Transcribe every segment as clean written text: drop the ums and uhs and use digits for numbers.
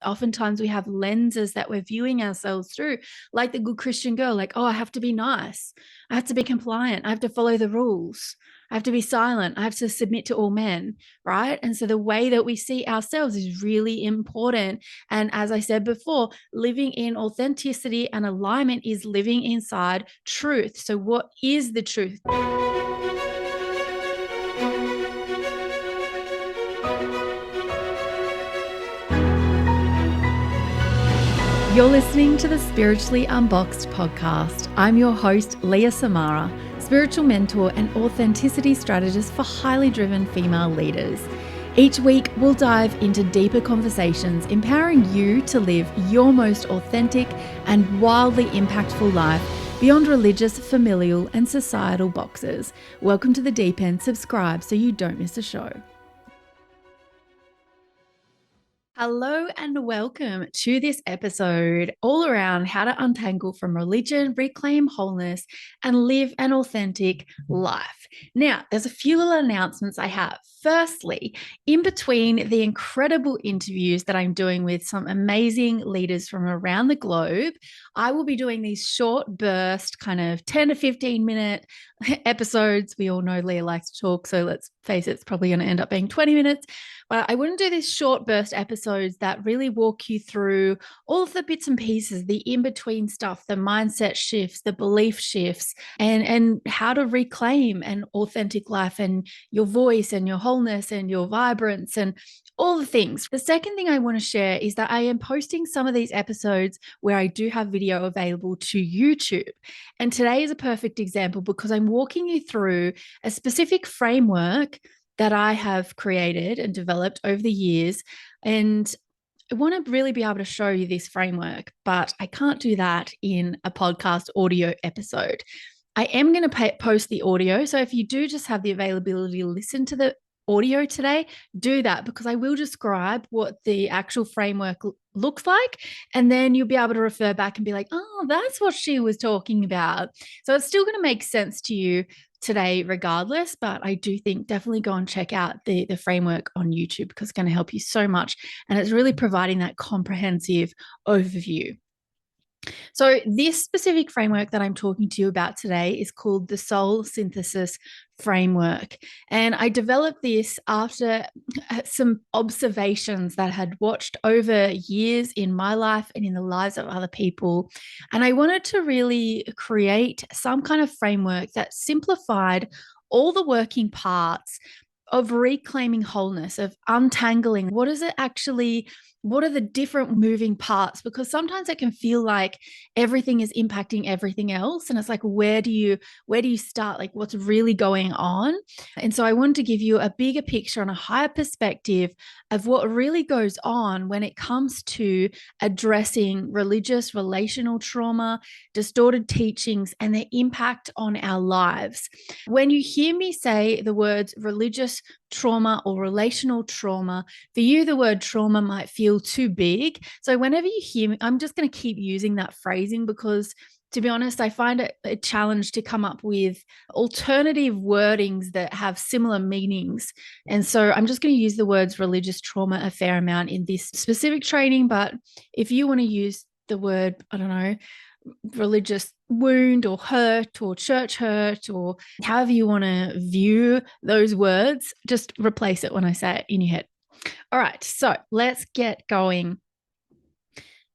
Oftentimes we have lenses that we're viewing ourselves through, like the good Christian girl, like, oh, I have to be nice. I have to be compliant. I have to follow the rules. I have to be silent. I have to submit to all men, right? And so the way that we see ourselves is really important. And as I said before, living in authenticity and alignment is living inside truth. So what is the truth? You're listening to the Spiritually Unboxed podcast. I'm your host, Leah Samara, spiritual mentor and authenticity strategist for highly driven female leaders. Each week, we'll dive into deeper conversations, empowering you to live your most authentic and wildly impactful life beyond religious, familial, and societal boxes. Welcome to the deep end. Subscribe so you don't miss a show. Hello and welcome to this episode all around how to untangle from religion, reclaim wholeness, and live an authentic life. Now, there's a few little announcements I have. Firstly, in between the incredible interviews that I'm doing with some amazing leaders from around the globe, I will be doing these short burst, kind of 10 to 15 minute episodes. We all know Leah likes to talk, so let's face it, it's probably going to end up being 20 minutes. But I wouldn't do these short burst episodes that really walk you through all of the bits and pieces, the in-between stuff, the mindset shifts, the belief shifts, and how to reclaim an authentic life and your voice and your wholeness and your vibrance and all the things. The second thing I want to share is that I am posting some of these episodes where I do have video available to YouTube. And today is a perfect example because I'm walking you through a specific framework that I have created and developed over the years. And I want to really be able to show you this framework, but I can't do that in a podcast audio episode. I am going to post the audio. So if you do just have the availability to listen to the audio today, do that, because I will describe what the actual framework looks like. And then you'll be able to refer back and be like, oh, that's what she was talking about. So it's still going to make sense to you today regardless, but I do think definitely go and check out the framework on YouTube because it's going to help you so much. And it's really providing that comprehensive overview. So this specific framework that I'm talking to you about today is called the Soul Synthesis Framework. And I developed this after some observations that I had watched over years in my life and in the lives of other people. And I wanted to really create some kind of framework that simplified all the working parts of reclaiming wholeness, of untangling. What is it actually? What are the different moving parts? Because sometimes it can feel like everything is impacting everything else. And it's like, where do you start? Like, what's really going on? And so I wanted to give you a bigger picture and a higher perspective of what really goes on when it comes to addressing religious, relational trauma, distorted teachings, and their impact on our lives. When you hear me say the words religious trauma or relational trauma, for you, the word trauma might feel too big. So whenever you hear me, I'm just going to keep using that phrasing because, to be honest, I find it a challenge to come up with alternative wordings that have similar meanings. And so I'm just going to use the words religious trauma a fair amount in this specific training. But if you want to use the word, I don't know, religious wound or hurt or church hurt or however you want to view those words, just replace it when I say it in your head. All right, so let's get going.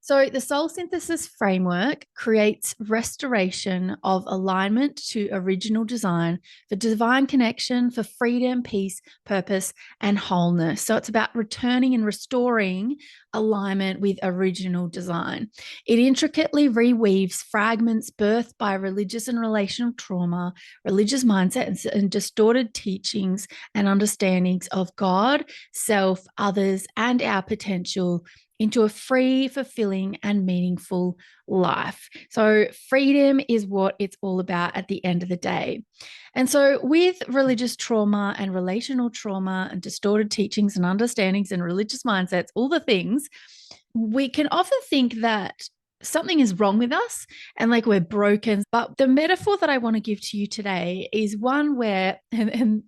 So the soul synthesis framework creates restoration of alignment to original design for divine connection, for freedom, peace, purpose, and wholeness. So it's about returning and restoring alignment with original design. It intricately reweaves fragments birthed by religious and relational trauma, religious mindset, and distorted teachings and understandings of God, self, others, and our potential into a free, fulfilling, and meaningful life. So freedom is what it's all about at the end of the day. And so with religious trauma and relational trauma and distorted teachings and understandings and religious mindsets, all the things, we can often think that something is wrong with us and like we're broken. But the metaphor that I want to give to you today is one where, and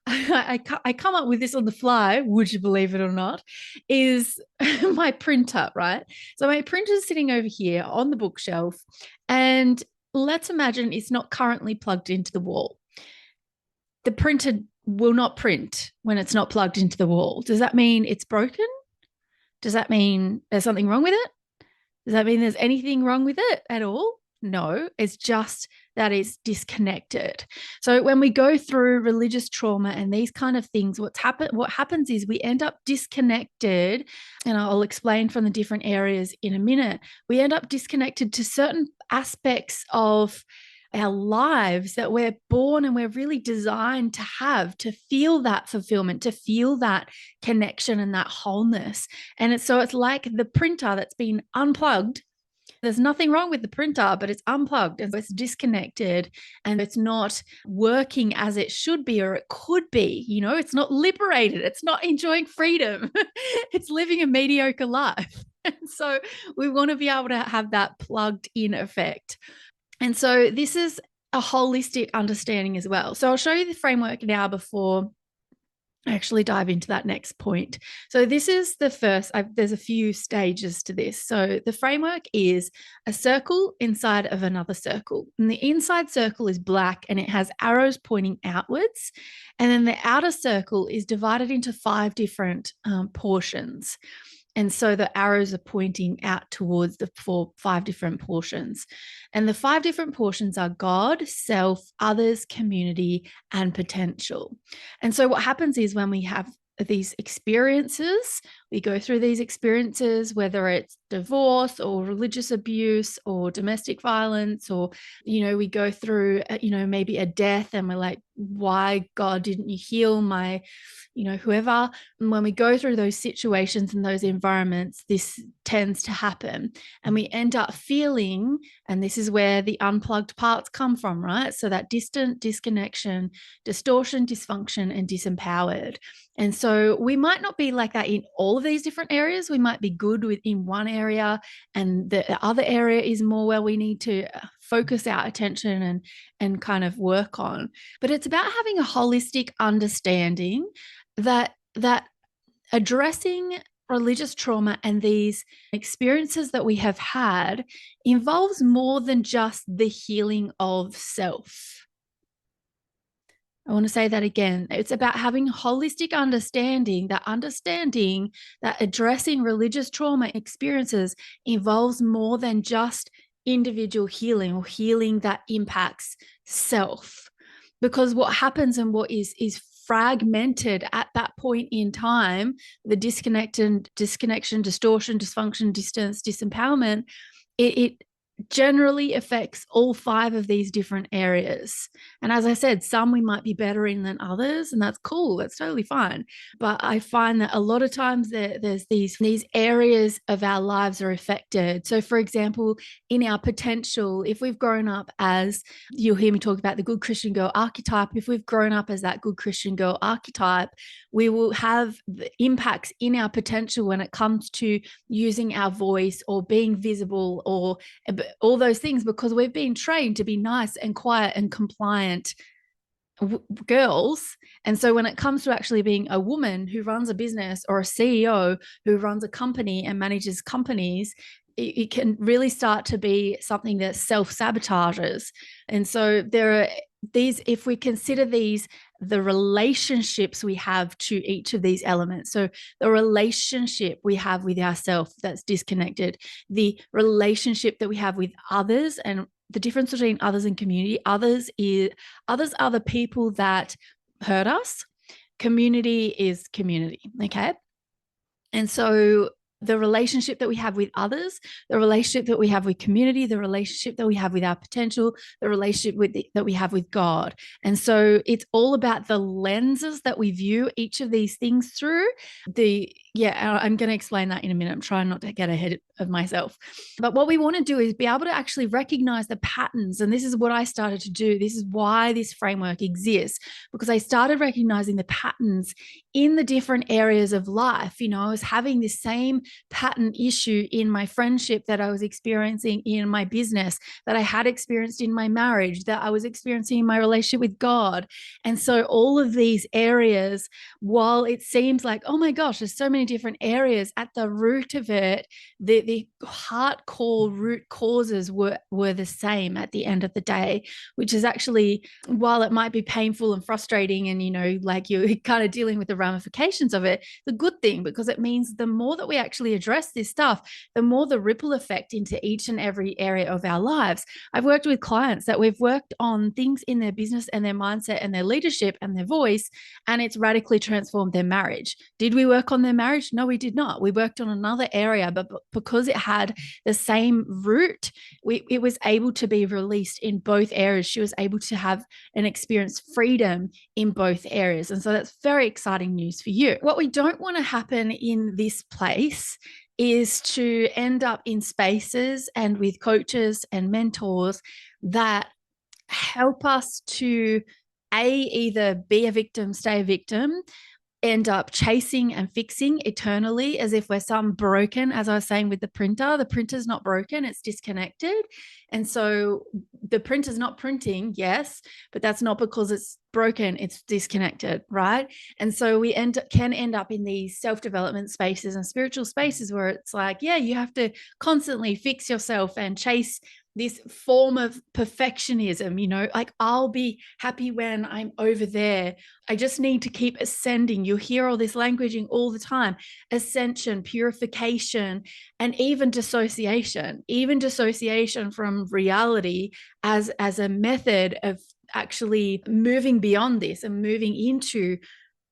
I come up with this on the fly, would you believe it or not, is my printer, right? So my printer is sitting over here on the bookshelf, and let's imagine it's not currently plugged into the wall. The printer will not print when it's not plugged into the wall. Does that mean it's broken? Does that mean there's something wrong with it? Does that mean there's anything wrong with it at all? No, it's just that it's disconnected. So when we go through religious trauma and these kind of things, what happens is we end up disconnected, and I'll explain from the different areas in a minute. We end up disconnected to certain aspects of our lives that we're born and we're really designed to have, to feel that fulfillment, to feel that connection and that wholeness. And it's like the printer that's been unplugged. There's nothing wrong with the printer, but it's unplugged and it's disconnected and it's not working as it should be or it could be. It's not liberated. It's not enjoying freedom. It's living a mediocre life. And so we want to be able to have that plugged in effect. And so this is a holistic understanding as well. So I'll show you the framework now before I actually dive into that next point. So this is the first, there's a few stages to this. So the framework is a circle inside of another circle. And the inside circle is black and it has arrows pointing outwards. And then the outer circle is divided into 5 different portions. And so the arrows are pointing out towards the 5 different portions. And the 5 different portions are God, self, others, community, and potential. And so what happens is when we have these experiences, we go through these experiences, whether it's divorce or religious abuse or domestic violence, or, we go through, maybe a death and we're like, why, God, didn't you heal my, whoever. And when we go through those situations and those environments, this tends to happen. And we end up feeling, and this is where the unplugged parts come from, right? So that distant, disconnection, distortion, dysfunction, and disempowered. And so we might not be like that in all of these different areas. We might be good within one area, and the other area is more where we need to focus our attention and kind of work on. But it's about having a holistic understanding that addressing religious trauma and these experiences that we have had involves more than just the healing of self. I want to say that again. It's about having holistic understanding that addressing religious trauma experiences involves more than just individual healing or healing that impacts self. Because what happens and what is fragmented at that point in time, the disconnection, distortion, dysfunction, distance, disempowerment, it generally affects all 5 of these different areas. And as I said, some we might be better in than others, and that's cool. That's totally fine. But I find that a lot of times there's these areas of our lives are affected. So for example, in our potential, if we've grown up as, you'll hear me talk about the good Christian girl archetype, if we've grown up as that good Christian girl archetype, we will have the impacts in our potential when it comes to using our voice or being visible or all those things, because we've been trained to be nice and quiet and compliant girls. And so when it comes to actually being a woman who runs a business or a CEO who runs a company and manages companies, it can really start to be something that self-sabotages. And so there are these, if we consider these, the relationships we have to each of these elements. So the relationship we have with ourselves that's disconnected, the relationship that we have with others, and the difference between others and community. Others are the people that hurt us. Community is community. Okay. And so the relationship that we have with others, the relationship that we have with community, the relationship that we have with our potential, the relationship that we have with God. And so it's all about the lenses that we view each of these things through. Yeah, I'm going to explain that in a minute. I'm trying not to get ahead of myself. But what we want to do is be able to actually recognize the patterns. And this is what I started to do. This is why this framework exists, because I started recognizing the patterns in the different areas of life. You know, I was having this same pattern issue in my friendship that I was experiencing in my business, that I had experienced in my marriage, that I was experiencing in my relationship with God. And so all of these areas, while it seems like, oh my gosh, there's so many different areas, at the root of it, the heart core root causes were the same at the end of the day, which is actually, while it might be painful and frustrating and, you know, like you're kind of dealing with the ramifications of it, the good thing, because it means the more that we actually address this stuff, the more the ripple effect into each and every area of our lives. I've worked with clients that we've worked on things in their business and their mindset and their leadership and their voice, and it's radically transformed their marriage. Did we work on their marriage? No, we did not. We worked on another area, but because it had the same root, it was able to be released in both areas. She was able to have and experience freedom in both areas. And so that's very exciting news for you. What we don't want to happen in this place is to end up in spaces and with coaches and mentors that help us to either be a victim, stay a victim, end up chasing and fixing eternally as if we're some broken, as I was saying with the printer's not broken, it's disconnected. And so the printer's not printing, yes, but that's not because it's broken, it's disconnected, right? And so we can end up in these self-development spaces and spiritual spaces where it's like, yeah, you have to constantly fix yourself and chase this form of perfectionism, you know, like I'll be happy when I'm over there. I just need to keep ascending. You hear all this languaging all the time: ascension, purification, and even dissociation from reality as a method of actually moving beyond this and moving into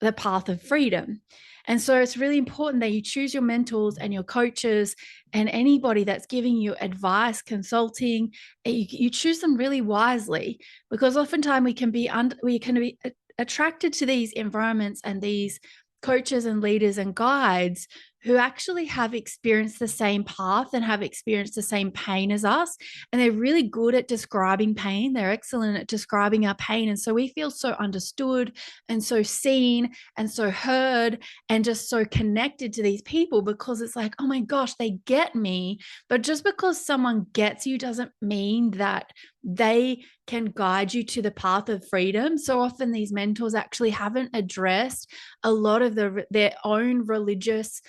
the path of freedom. And so it's really important that you choose your mentors and your coaches and anybody that's giving you advice, consulting. You choose them really wisely, because oftentimes we can be attracted to these environments and these coaches and leaders and guides who actually have experienced the same path and have experienced the same pain as us. And they're really good at describing pain. They're excellent at describing our pain. And so we feel so understood and so seen and so heard and just so connected to these people, because it's like, oh my gosh, they get me. But just because someone gets you doesn't mean that they can guide you to the path of freedom. So often these mentors actually haven't addressed a lot of their own religious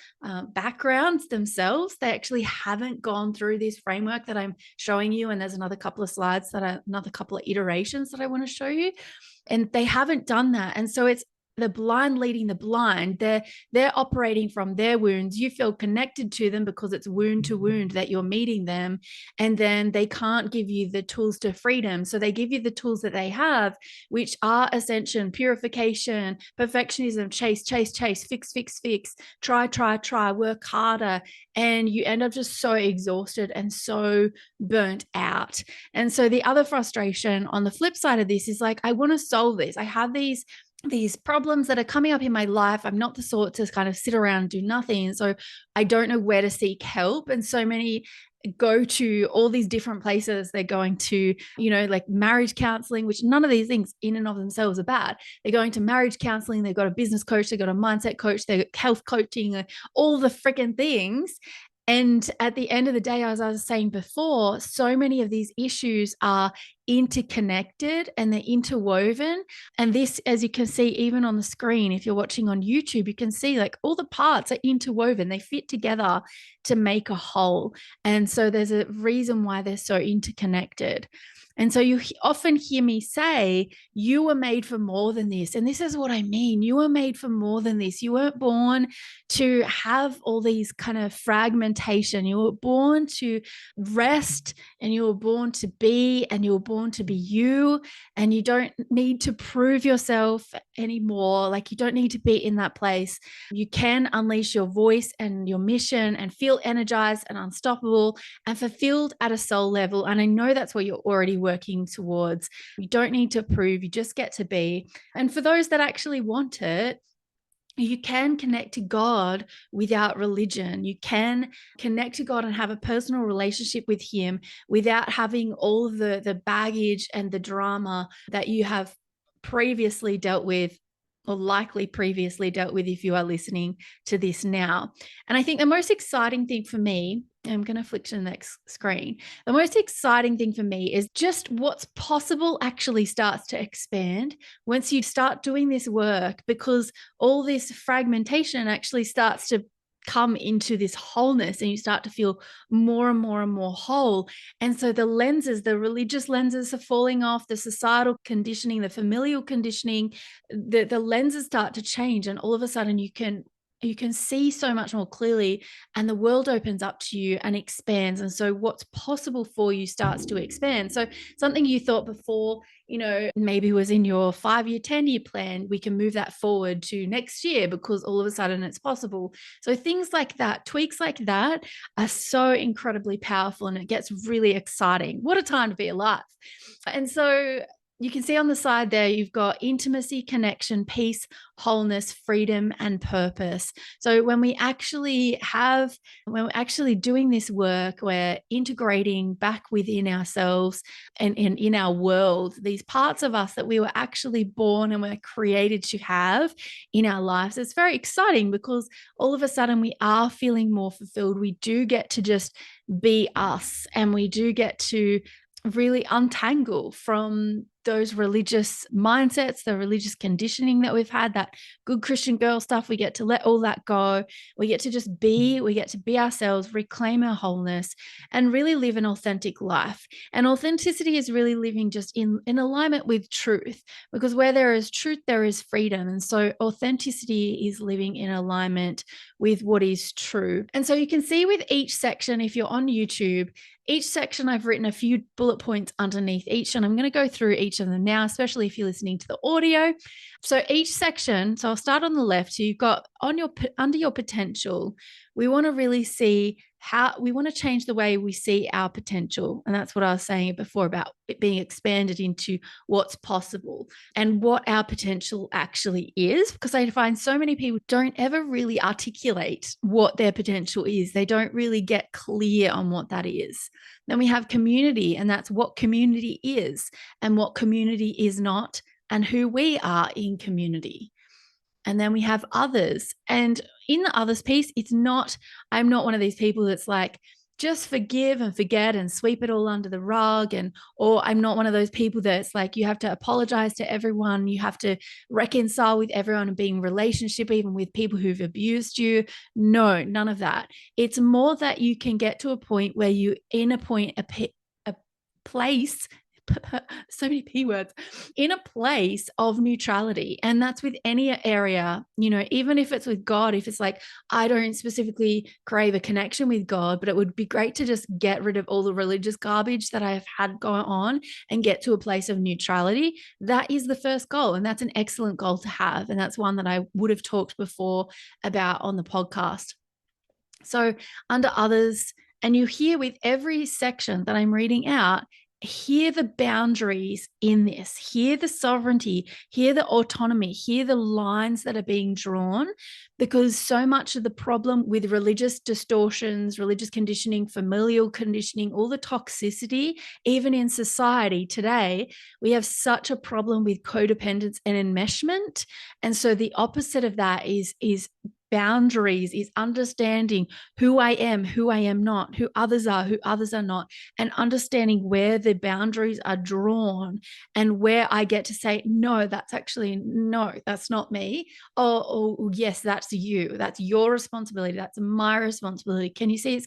backgrounds themselves. They actually haven't gone through this framework that I'm showing you. And there's another couple of slides another couple of iterations that I want to show you. And they haven't done that. And so it's the blind leading the blind. They're operating from their wounds. You feel connected to them because it's wound to wound that you're meeting them. And then they can't give you the tools to freedom. So they give you the tools that they have, which are ascension, purification, perfectionism, chase, fix, try, work harder. And you end up just so exhausted and so burnt out. And so the other frustration on the flip side of this is like, I want to solve this. I have these problems that are coming up in my life. I'm not the sort to kind of sit around and do nothing. So I don't know where to seek help. And so many go to all these different places. They're going to, you know, like marriage counseling, which none of these things in and of themselves are bad. They're going to marriage counseling. They've got a business coach. They've got a mindset coach. They've got health coaching, all the freaking things. And at the end of the day, as I was saying before, so many of these issues are interconnected and they're interwoven. And this, as you can see, even on the screen, if you're watching on YouTube, you can see like all the parts are interwoven. They fit together to make a whole. And so there's a reason why they're so interconnected. And so you often hear me say, you were made for more than this. And this is what I mean. You were made for more than this. You weren't born to have all these kind of fragmentation. You were born to rest, and you were born to be, and you were born to be you. And you don't need to prove yourself anymore. Like, you don't need to be in that place. You can unleash your voice and your mission and feel energized and unstoppable and fulfilled at a soul level. And I know that's what you're already working towards. You don't need to prove, you just get to be. And for those that actually want it, You can connect to God without religion. You can connect to God and have a personal relationship with Him without having all of the baggage and the drama that you have previously dealt with, or likely previously dealt with if you are listening to this now. And I think the most exciting thing for me, I'm going to flick to the next screen. The most exciting thing for me is just what's possible actually starts to expand once you start doing this work, because all this fragmentation actually starts to come into this wholeness, and you start to feel more and more and more whole. And so the lenses, the religious lenses are falling off, the societal conditioning, the familial conditioning, the lenses start to change, and all of a sudden you can see so much more clearly, and the world opens up to you and expands. And so what's possible for you starts to expand. So something you thought before, maybe was in your 5-year, 10-year plan, we can move that forward to next year because all of a sudden it's possible. So things like that, tweaks like that, are so incredibly powerful, and it gets really exciting. What a time to be alive. And so you can see on the side there, you've got intimacy, connection, peace, wholeness, freedom, and purpose. So when we're actually doing this work, we're integrating back within ourselves and in our world, these parts of us that we were actually born and were created to have in our lives. It's very exciting because all of a sudden we are feeling more fulfilled. We do get to just be us, and we do get to really untangle from those religious mindsets, the religious conditioning that we've had, that good Christian girl stuff. We get to let all that go. We get to just be, we get to be ourselves, reclaim our wholeness, and really live an authentic life. And authenticity is really living just in alignment with truth, because where there is truth, there is freedom. And so authenticity is living in alignment with what is true. And so you can see with each section, if you're on YouTube, each section I've written a few bullet points underneath each, and I'm going to go through each of them now, especially if you're listening to the audio. So each section, so I'll start on the left. So you've got under your potential, we want to really see how we want to change the way we see our potential. And that's what I was saying before about it being expanded into what's possible and what our potential actually is. Because I find so many people don't ever really articulate what their potential is. They don't really get clear on what that is. Then we have community, and that's what community is and what community is not, and who we are in community. And then we have others. And in the others piece, I'm not one of these people that's like, just forgive and forget and sweep it all under the rug. Or I'm not one of those people that's like, you have to apologize to everyone. You have to reconcile with everyone and be in relationship, even with people who've abused you. No, none of that. It's more that you can get to a point where you a place, so many P words, in a place of neutrality. And that's with any area, even if it's with God, if it's like, I don't specifically crave a connection with God, but it would be great to just get rid of all the religious garbage that I've had going on and get to a place of neutrality. That is the first goal. And that's an excellent goal to have. And that's one that I would have talked before about on the podcast. So under others, and you hear with every section that I'm reading out, hear the boundaries in this, hear the sovereignty, hear the autonomy, hear the lines that are being drawn, because so much of the problem with religious distortions, religious conditioning, familial conditioning, all the toxicity, even in society today, we have such a problem with codependence and enmeshment. And so the opposite of that is boundaries, is understanding who I am not, who others are not, and understanding where the boundaries are drawn and where I get to say, no, that's not me. Oh, yes, that's you. That's your responsibility. That's my responsibility. Can you see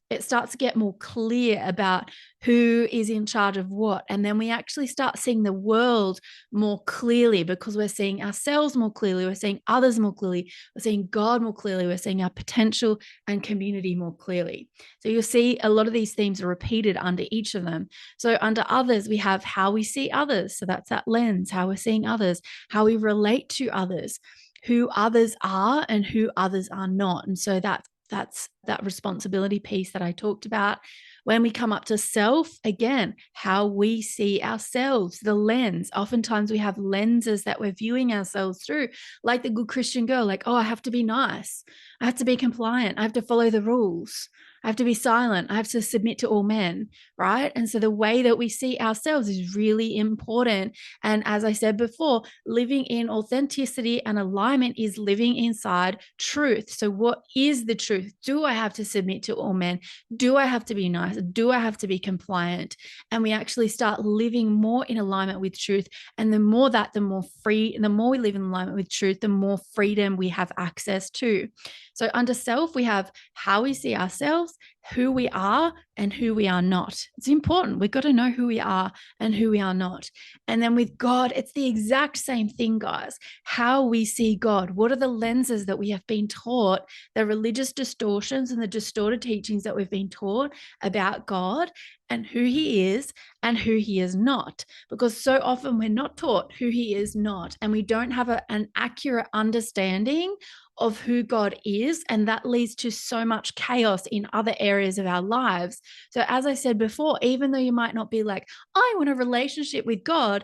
it starts to get more clear about who is in charge of what. And then we actually start seeing the world more clearly, because we're seeing ourselves more clearly. We're seeing others more clearly. We're seeing God more clearly. We're seeing our potential and community more clearly. So you'll see a lot of these themes are repeated under each of them. So under others, we have how we see others. So that's that lens, how we're seeing others, how we relate to others, who others are and who others are not. And so that's that's that responsibility piece that I talked about. When we come up to self, again, how we see ourselves, the lens. Oftentimes we have lenses that we're viewing ourselves through, like the good Christian girl, like, oh, I have to be nice. I have to be compliant. I have to follow the rules. I have to be silent. I have to submit to all men, right? And so the way that we see ourselves is really important. And as I said before, living in authenticity and alignment is living inside truth. So what is the truth? Do I have to submit to all men? Do I have to be nice? Do I have to be compliant? And we actually start living more in alignment with truth. And the more that, the more free, the more we live in alignment with truth, the more freedom we have access to. So under self, we have how we see ourselves, who we are, and who we are not. It's important. We've got to know who we are and who we are not. And then with God, it's the exact same thing, guys. How we see God. What are the lenses that we have been taught, the religious distortions and the distorted teachings that we've been taught about God and who he is and who he is not? Because so often we're not taught who he is not, and we don't have an accurate understanding of who God is, and that leads to so much chaos in other areas of our lives. So as I said before, even though you might not be like, I want a relationship with God,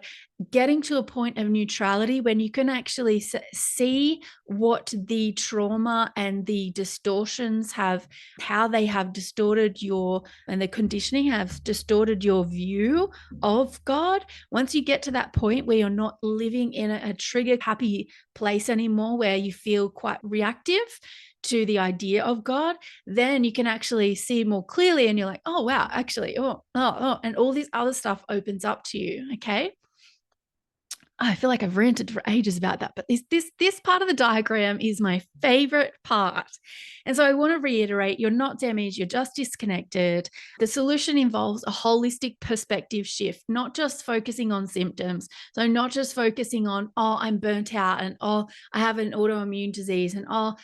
getting to a point of neutrality when you can actually see what the trauma and the distortions have, how they have distorted your, and the conditioning have distorted your view of God. Once you get to that point where you're not living in a trigger happy place anymore, where you feel quite reactive to the idea of God, then you can actually see more clearly, and you're like, oh wow, actually, and all this other stuff opens up to you. Okay. I feel like I've ranted for ages about that, but this part of the diagram is my favorite part. And so I want to reiterate, you're not damaged, you're just disconnected. The solution involves a holistic perspective shift, not just focusing on symptoms. So not just focusing on, oh, I'm burnt out, and oh, I have an autoimmune disease, and oh,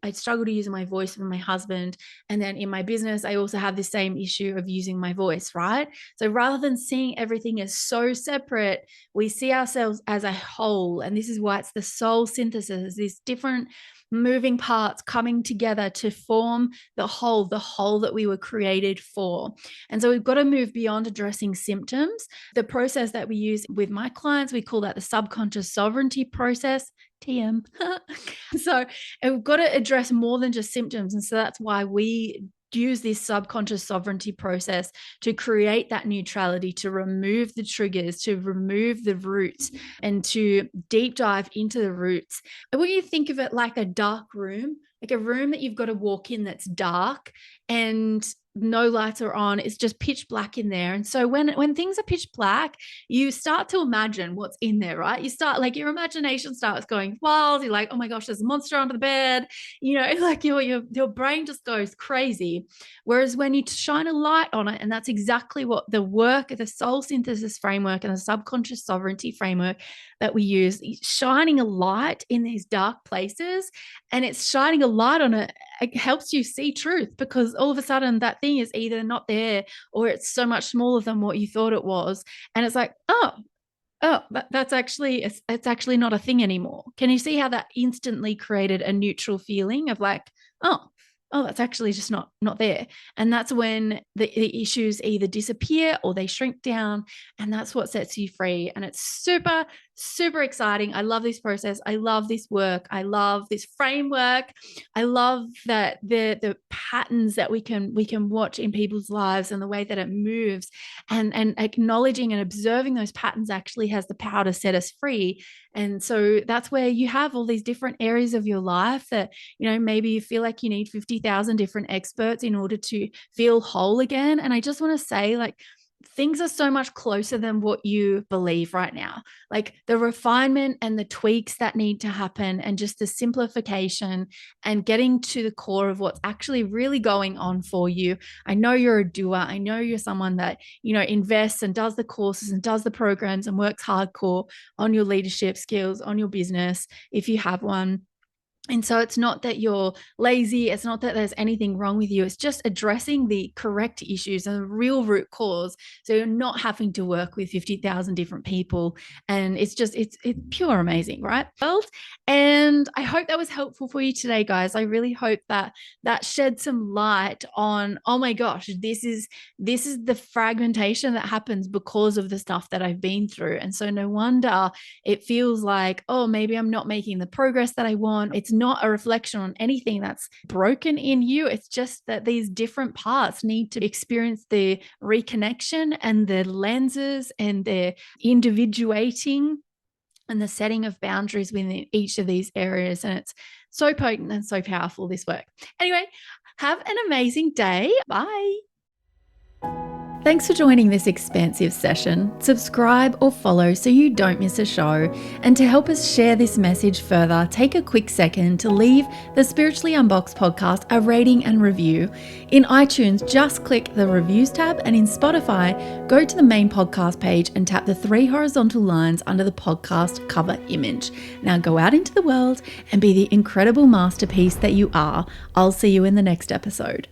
I struggle to use my voice with my husband. And then in my business, I also have the same issue of using my voice, right? So rather than seeing everything as so separate, we see ourselves as a whole. And this is why it's the soul synthesis, these different moving parts coming together to form the whole that we were created for. And so we've got to move beyond addressing symptoms. The process that we use with my clients, we call that the subconscious sovereignty process. TM. So we've got to address more than just symptoms. And so that's why we use this subconscious sovereignty process to create that neutrality, to remove the triggers, to remove the roots, and to deep dive into the roots. And when you think of it like a dark room, like a room that you've got to walk in that's dark and no lights are on, it's just pitch black in there. And so when things are pitch black, you start to imagine what's in there, right? You start, like, your imagination starts going wild. You're like, oh my gosh, there's a monster under the bed, like your brain just goes crazy. Whereas when you shine a light on it, and that's exactly what the work of the soul synthesis framework and the subconscious sovereignty framework that we use, shining a light in these dark places, and it's shining a light on it helps you see truth, because all of a sudden that thing is either not there or it's so much smaller than what you thought it was. And it's like, that's actually, it's actually not a thing anymore. Can you see how that instantly created a neutral feeling of like, that's actually just not there. And that's when the issues either disappear or they shrink down, and that's what sets you free. And it's super, super exciting. I love this process. I love this work. I love this framework. I love that the patterns that we can watch in people's lives and the way that it moves, and acknowledging and observing those patterns actually has the power to set us free. And so that's where you have all these different areas of your life that, maybe you feel like you need 50,000 different experts in order to feel whole again. And I just want to say, like, things are so much closer than what you believe right now. Like the refinement and the tweaks that need to happen, and just the simplification and getting to the core of what's actually really going on for you. I know you're a doer. I know you're someone that, invests and does the courses and does the programs and works hardcore on your leadership skills, on your business, if you have one. And so it's not that you're lazy. It's not that there's anything wrong with you. It's just addressing the correct issues and the real root cause. So you're not having to work with 50,000 different people. And it's pure amazing, right? And I hope that was helpful for you today, guys. I really hope that shed some light on, oh my gosh, this is the fragmentation that happens because of the stuff that I've been through. And so no wonder it feels like, oh, maybe I'm not making the progress that I want. It's not a reflection on anything that's broken in you. It's just that these different parts need to experience the reconnection and the lenses and the individuating and the setting of boundaries within each of these areas. And it's so potent and so powerful, this work. Anyway, have an amazing day. Bye. Thanks for joining this expansive session. Subscribe or follow so you don't miss a show. And to help us share this message further, take a quick second to leave the Spiritually Unboxed podcast a rating and review. In iTunes, just click the reviews tab, and in Spotify, go to the main podcast page and tap the 3 horizontal lines under the podcast cover image. Now go out into the world and be the incredible masterpiece that you are. I'll see you in the next episode.